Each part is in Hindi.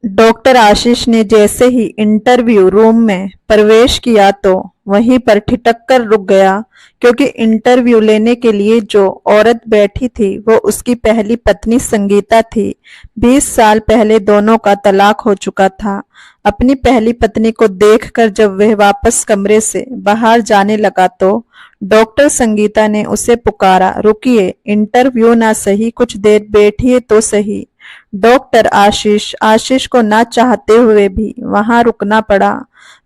डॉक्टर आशीष ने जैसे ही इंटरव्यू रूम में प्रवेश किया तो वहीं पर ठिठक कर रुक गया, क्योंकि इंटरव्यू लेने के लिए जो औरत बैठी थी वो उसकी पहली पत्नी संगीता थी। 20 साल पहले दोनों का तलाक हो चुका था। अपनी पहली पत्नी को देखकर जब वह वापस कमरे से बाहर जाने लगा तो डॉक्टर संगीता ने उसे पुकारा, रुकिए, इंटरव्यू ना सही, कुछ देर बैठिए तो सही। डॉक्टर आशीष को ना चाहते हुए भी वहां रुकना पड़ा।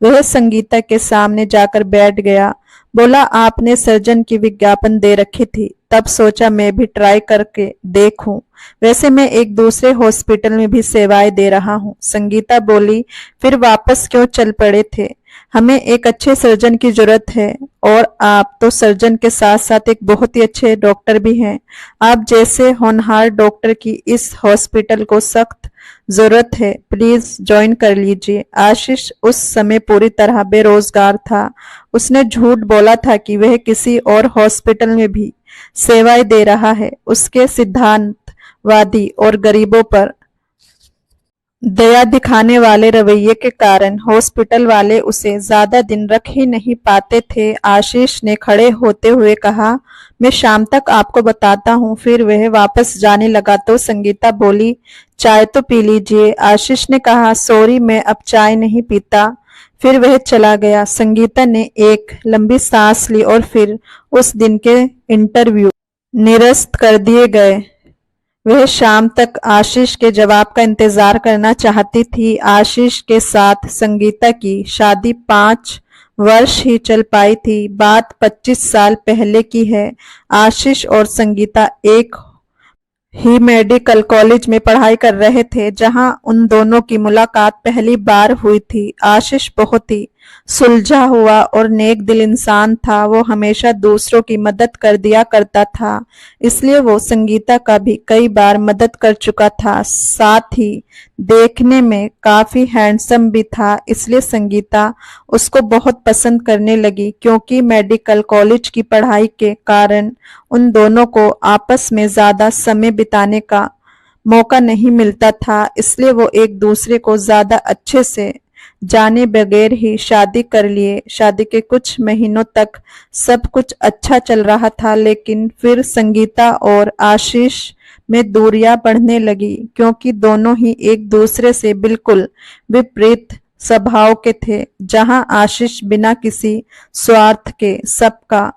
वह संगीता के सामने जाकर बैठ गया। बोला, आपने सर्जन की विज्ञापन दे रखी थी, तब सोचा मैं भी ट्राई करके देखूं। वैसे मैं एक दूसरे हॉस्पिटल में भी सेवाएं दे रहा हूं। संगीता बोली, फिर वापस क्यों चल पड़े थे? हमें एक अच्छे सर्जन की जरूरत है, और आप तो सर्जन के साथ साथ एक बहुत ही अच्छे डॉक्टर भी हैं। आप जैसे होनहार डॉक्टर की इस हॉस्पिटल को सख्त जरूरत है, प्लीज ज्वाइन कर लीजिए। आशीष उस समय पूरी तरह बेरोजगार था। उसने झूठ बोला था कि वह किसी और हॉस्पिटल में भी सेवाएं दे रहा है। उसके सिद्धांतवादी और गरीबों पर दया दिखाने वाले रवैये के कारण हॉस्पिटल वाले उसे ज्यादा दिन रख ही नहीं पाते थे। आशीष ने खड़े होते हुए कहा, मैं शाम तक आपको बताता हूँ। फिर वह वापस जाने लगा तो संगीता बोली, चाय तो पी लीजिए। आशीष ने कहा, सॉरी, मैं अब चाय नहीं पीता। फिर वह चला गया। संगीता ने एक लंबी सांस ली और फिर उस दिन के इंटरव्यू निरस्त कर दिए गए। वह शाम तक आशीष के जवाब का इंतजार करना चाहती थी। आशीष के साथ संगीता की शादी 5 वर्ष ही चल पाई थी। बात 25 साल पहले की है। आशीष और संगीता एक ही मेडिकल कॉलेज में पढ़ाई कर रहे थे, जहां उन दोनों की मुलाकात पहली बार हुई थी। आशीष बहुत ही सुलझा हुआ और नेक दिल इंसान था। वो हमेशा दूसरों की मदद कर दिया करता था, इसलिए वो संगीता का भी कई बार मदद कर चुका था। साथ ही देखने में काफी हैंडसम भी था, इसलिए संगीता उसको बहुत पसंद करने लगी। क्योंकि मेडिकल कॉलेज की पढ़ाई के कारण उन दोनों को आपस में ज्यादा समय बिताने का मौका नहीं मिलता था, इसलिए वो एक दूसरे को ज्यादा अच्छे से जाने बगैर ही शादी कर लिए। शादी के कुछ महीनों तक सब कुछ अच्छा चल रहा था, लेकिन फिर संगीता और आशीष में दूरियां बढ़ने लगी, क्योंकि दोनों ही एक दूसरे से बिल्कुल विपरीत स्वभाव के थे। जहां आशीष बिना किसी स्वार्थ के सबका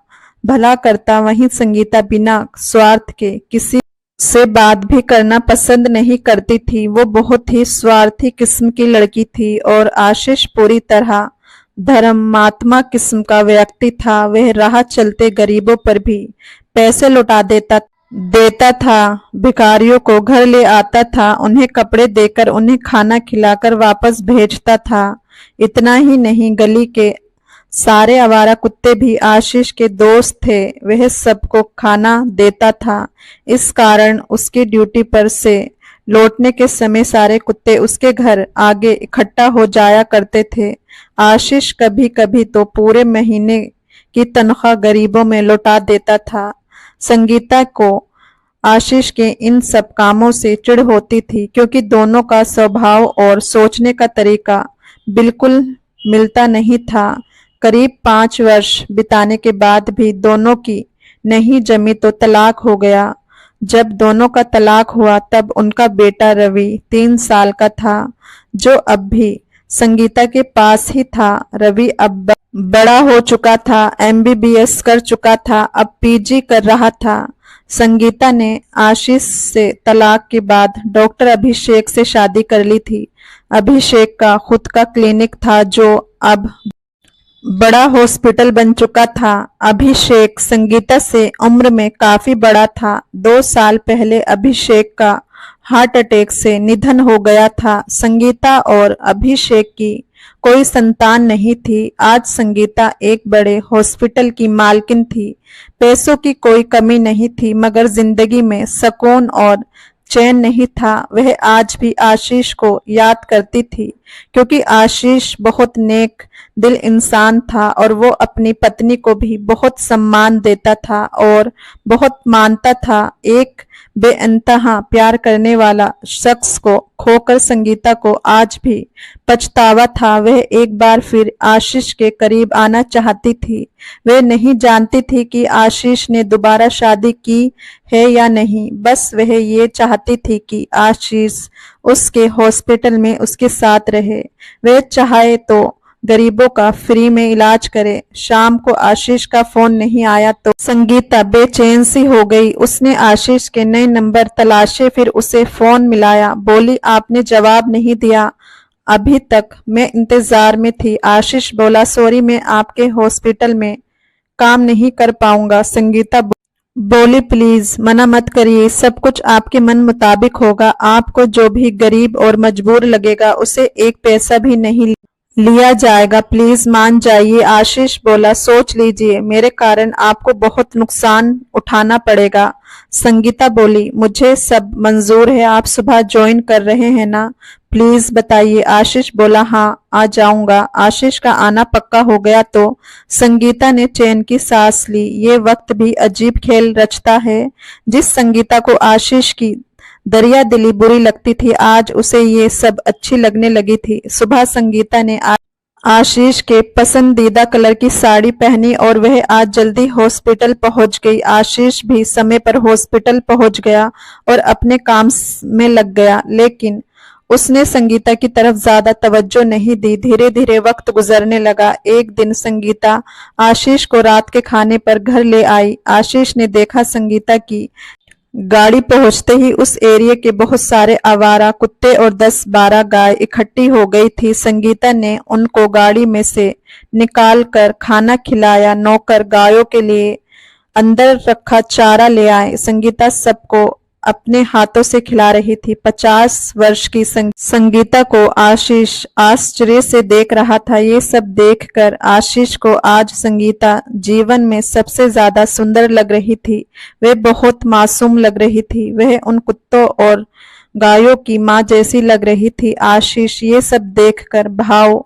भला करता, वहीं संगीता बिना स्वार्थ के किसी से बात भी करना पसंद नहीं करती थी। वो बहुत ही स्वार्थी किस्म की लड़की थी और आशीष पूरी तरह धर्मात्मा किस्म का व्यक्ति था। वह राह चलते गरीबों पर भी पैसे लौटा देता था, भिखारियों को घर ले आता था, उन्हें कपड़े देकर उन्हें खाना खिलाकर वापस भेजता था। इतना ही नहीं, गली के सारे आवारा कुत्ते भी आशीष के दोस्त थे। वह सबको खाना देता था। इस कारण उसकी ड्यूटी पर से लौटने के समय सारे कुत्ते उसके घर आगे इकट्ठा हो जाया करते थे। आशीष कभी कभी तो पूरे महीने की तनख्वाह गरीबों में लौटा देता था। संगीता को आशीष के इन सब कामों से चिढ़ होती थी, क्योंकि दोनों का स्वभाव और सोचने का तरीका बिल्कुल मिलता नहीं था। करीब 5 वर्ष बिताने के बाद भी दोनों की नहीं जमी तो तलाक हो गया। जब दोनों का तलाक हुआ तब उनका बेटा रवि 3 साल का था, जो अब भी संगीता के पास ही था। रवि अब बड़ा हो चुका था, MBBS कर चुका था, अब PG कर रहा था। संगीता ने आशीष से तलाक के बाद डॉक्टर अभिषेक से शादी कर ली थी। अभिषेक का खुद का क्लिनिक था, जो अब बड़ा हॉस्पिटल बन चुका था। अभिषेक संगीता से उम्र में काफी बड़ा था। 2 साल पहले अभिषेक का हार्ट अटैक से निधन हो गया था। संगीता और अभिषेक की कोई संतान नहीं थी। आज संगीता एक बड़े हॉस्पिटल की मालकिन थी। पैसों की कोई कमी नहीं थी, मगर जिंदगी में सुकून और चैन नहीं था। वह आज भी आशीष को याद करती थी, क्योंकि आशीष बहुत नेक दिल इंसान था और वो अपनी पत्नी को भी बहुत सम्मान देता था और बहुत मानता था। एक बेइंतहा प्यार करने वाला शख्स को खोकर संगीता को आज भी पछतावा था। वह एक बार फिर आशीष के करीब आना चाहती थी। वह नहीं जानती थी कि आशीष ने दोबारा शादी की है या नहीं, बस वह ये चाहती थी कि आशीष उसके हॉस्पिटल में उसके साथ रहे। वह चाहे तो गरीबों का फ्री में इलाज करे। शाम को आशीष का फोन नहीं आया तो संगीता बेचैन सी हो गई। उसने आशीष के नए नंबर तलाशे, फिर उसे फोन मिलाया। बोली, आपने जवाब नहीं दिया। अभी तक मैं इंतजार में थी। आशीष बोला, सॉरी, मैं आपके हॉस्पिटल में काम नहीं कर पाऊंगा। संगीता बोली, प्लीज मना मत करिए, सब कुछ आपके मन मुताबिक होगा। आपको जो भी गरीब और मजबूर लगेगा उसे एक पैसा भी नहीं लिया जाएगा, प्लीज मान जाइए। आशीष बोला, सोच लीजिए, मेरे कारण आपको बहुत नुकसान उठाना पड़ेगा। संगीता बोली, मुझे सब मंजूर है, आप सुबह ज्वाइन कर रहे हैं ना, प्लीज बताइए। आशीष बोला, हाँ आ जाऊंगा। आशीष का आना पक्का हो गया तो संगीता ने चैन की सांस ली। ये वक्त भी अजीब खेल रचता है। जिस संगीता को आशीष की दरिया दिली बुरी लगती थी, आज उसे ये सब अच्छी लगने लगी थी। सुबह संगीता ने आशीष के पसंदीदा कलर की साड़ी पहनी और वह आज जल्दी हॉस्पिटल पहुंच गई। आशीष भी समय पर हॉस्पिटल पहुंच गया और अपने काम में लग गया, लेकिन उसने संगीता की तरफ ज्यादा तवज्जो नहीं दी। धीरे धीरे वक्त गुजरने लगा। एक दिन संगीता आशीष को रात के खाने पर घर ले आई। आशीष ने देखा संगीता की गाड़ी पहुंचते ही उस एरिया के बहुत सारे आवारा कुत्ते और 10-12 गाय इकट्ठी हो गई थी। संगीता ने उनको गाड़ी में से निकाल कर खाना खिलाया। नौकर गायों के लिए अंदर रखा चारा ले आए। संगीता सबको अपने हाथों से खिला रही थी। 50 वर्ष की संगीता को आशीष आश्चर्य से देख रहा था। ये सब देखकर आशीष को आज संगीता जीवन में सबसे ज्यादा सुंदर लग रही थी। वह बहुत मासूम लग रही थी। वह उन कुत्तों और गायों की माँ जैसी लग रही थी। आशीष ये सब देखकर भाव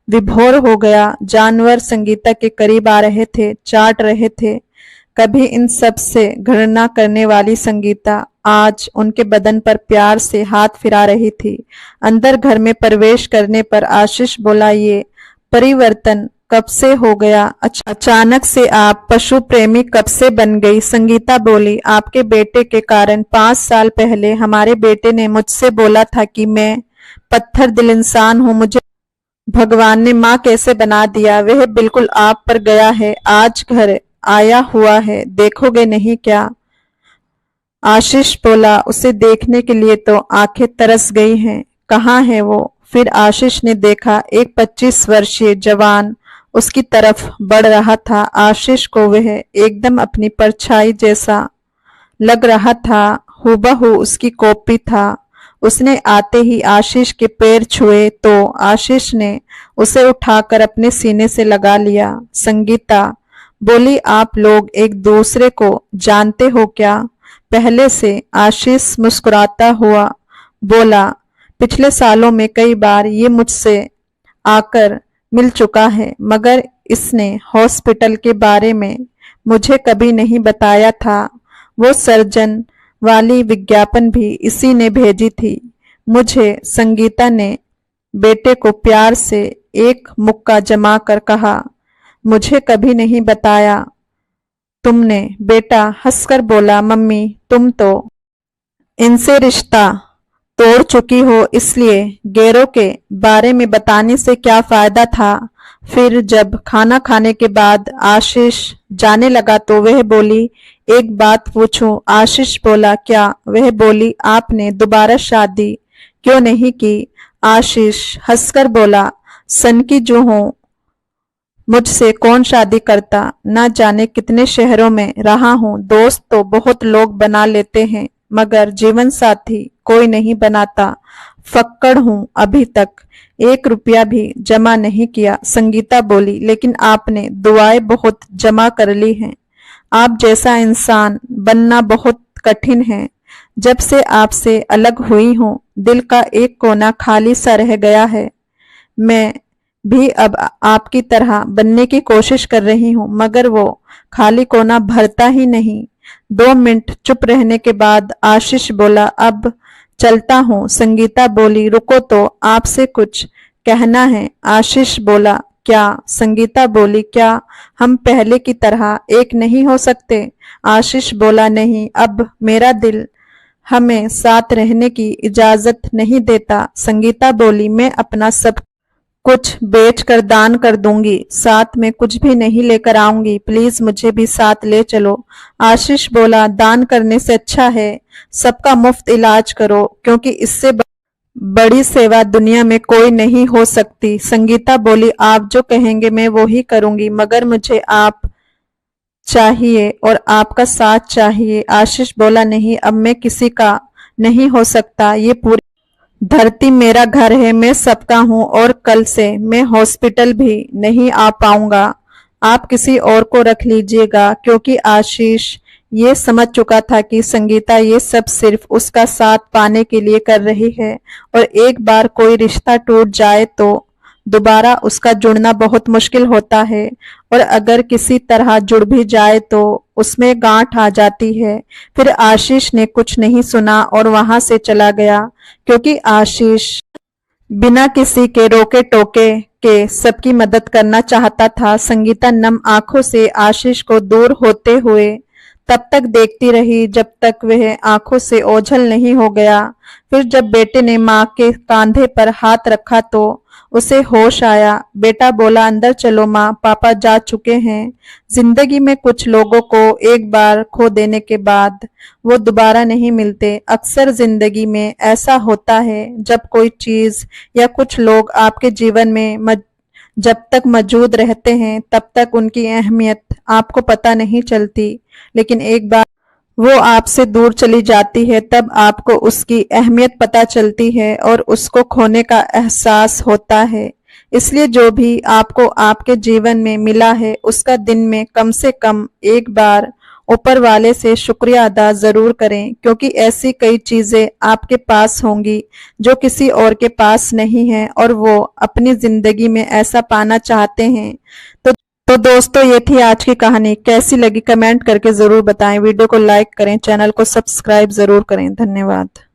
विभोर हो गया। जानवर संगीता के करीब आ रहे थे, चाट रहे थे। कभी इन सब से घृणा करने वाली संगीता आज उनके बदन पर प्यार से हाथ फिरा रही थी। अंदर घर में प्रवेश करने पर आशीष बोला, ये परिवर्तन कब से हो गया? अचानक से आप पशु प्रेमी कब से बन गई? संगीता बोली, आपके बेटे के कारण 5 साल पहले हमारे बेटे ने मुझसे बोला था कि मैं पत्थर दिल इंसान हूँ, मुझे भगवान ने माँ कैसे बना दिया। वह बिल्कुल आप पर गया है। आज घर आया हुआ है, देखोगे नहीं क्या? आशीष बोला, उसे देखने के लिए तो आंखें तरस गई हैं। कहाँ है वो? फिर आशीष ने देखा एक 25 वर्षीय जवान उसकी तरफ बढ़ रहा था। आशीष को वह एकदम अपनी परछाई जैसा लग रहा था, हूबहू उसकी कॉपी था। उसने आते ही आशीष के पैर छुए तो आशीष ने उसे उठाकर अपने सीने से लगा लिया। संगीता बोली, आप लोग एक दूसरे को जानते हो क्या? पहले से? आशीष मुस्कुराता हुआ बोला, पिछले सालों में कई बार ये मुझसे आकर मिल चुका है, मगर इसने हॉस्पिटल के बारे में मुझे कभी नहीं बताया था। वो सर्जन वाली विज्ञापन भी इसी ने भेजी थी मुझे। संगीता ने बेटे को प्यार से एक मुक्का जमा कर कहा, मुझे कभी नहीं बताया तुमने? बेटा हंसकर बोला, मम्मी तुम तो इनसे रिश्ता तोड़ चुकी हो, इसलिए गैरों के बारे में बताने से क्या फायदा था। फिर जब खाना खाने के बाद आशीष जाने लगा तो वह बोली, एक बात पूछूं? आशीष बोला, क्या? वह बोली, आपने दोबारा शादी क्यों नहीं की? आशीष हंसकर बोला, सन की जो हूं, मुझसे कौन शादी करता? ना जाने कितने शहरों में रहा हूं, दोस्त तो बहुत लोग बना लेते हैं, मगर जीवन साथी कोई नहीं बनाता। फक्कड़ हूं, अभी तक 1 रुपया भी जमा नहीं किया। संगीता बोली, लेकिन आपने दुआएं बहुत जमा कर ली हैं। आप जैसा इंसान बनना बहुत कठिन है। जब से आपसे अलग हुई हूं, दिल का एक कोना खाली सा रह गया है। मैं भी अब आपकी तरह बनने की कोशिश कर रही हूँ, मगर वो खाली कोना भरता ही नहीं। 2 मिनट चुप रहने के बाद आशीष बोला, अब चलता हूँ। संगीता बोली, रुको तो, आपसे कुछ कहना है। आशीष बोला, क्या? संगीता बोली, क्या हम पहले की तरह एक नहीं हो सकते? आशीष बोला, नहीं, अब मेरा दिल हमें साथ रहने की इजाजत नहीं देता। संगीता बोली, मैं अपना सब कुछ बेच कर दान कर दूंगी, साथ में कुछ भी नहीं लेकर आऊंगी, प्लीज मुझे भी साथ ले चलो। आशीष बोला, दान करने से अच्छा है सबका मुफ्त इलाज करो, क्योंकि इससे बड़ी सेवा दुनिया में कोई नहीं हो सकती। संगीता बोली, आप जो कहेंगे मैं वो ही करूंगी, मगर मुझे आप चाहिए और आपका साथ चाहिए। आशीष बोला, नहीं, अब मैं किसी का नहीं हो सकता, ये पूरी धरती मेरा घर है, मैं सबका हूँ और कल से मैं हॉस्पिटल भी नहीं आ पाऊंगा, आप किसी और को रख लीजिएगा। क्योंकि आशीष ये समझ चुका था कि संगीता ये सब सिर्फ उसका साथ पाने के लिए कर रही है और एक बार कोई रिश्ता टूट जाए तो दोबारा उसका जुड़ना बहुत मुश्किल होता है और अगर किसी तरह जुड़ भी जाए तो उसमें गांठ आ जाती है। फिर आशीष ने कुछ नहीं सुना और वहां से चला गया, क्योंकि आशीष बिना किसी के रोके टोके के सबकी मदद करना चाहता था। संगीता नम आंखों से आशीष को दूर होते हुए तब तक देखती रही जब तक वह आंखों से ओझल नहीं हो गया। फिर जब बेटे ने मां के कंधे पर हाथ रखा तो उसे होश आया। बेटा बोला, अंदर चलो माँ, पापा जा चुके हैं। जिंदगी में कुछ लोगों को एक बार खो देने के बाद वो दोबारा नहीं मिलते। अक्सर जिंदगी में ऐसा होता है, जब कोई चीज या कुछ लोग आपके जीवन में जब तक मौजूद रहते हैं तब तक उनकी अहमियत आपको पता नहीं चलती, लेकिन एक बार वो आपसे दूर चली जाती है तब आपको उसकी अहमियत पता चलती है और उसको खोने का एहसास होता है। इसलिए जो भी आपको आपके जीवन में मिला है उसका दिन में कम से कम एक बार ऊपर वाले से शुक्रिया अदा जरूर करें, क्योंकि ऐसी कई चीजें आपके पास होंगी जो किसी और के पास नहीं है और वो अपनी जिंदगी में ऐसा पाना चाहते हैं। तो दोस्तों, ये थी आज की कहानी। कैसी लगी कमेंट करके जरूर बताएं। वीडियो को लाइक करें, चैनल को सब्सक्राइब जरूर करें। धन्यवाद।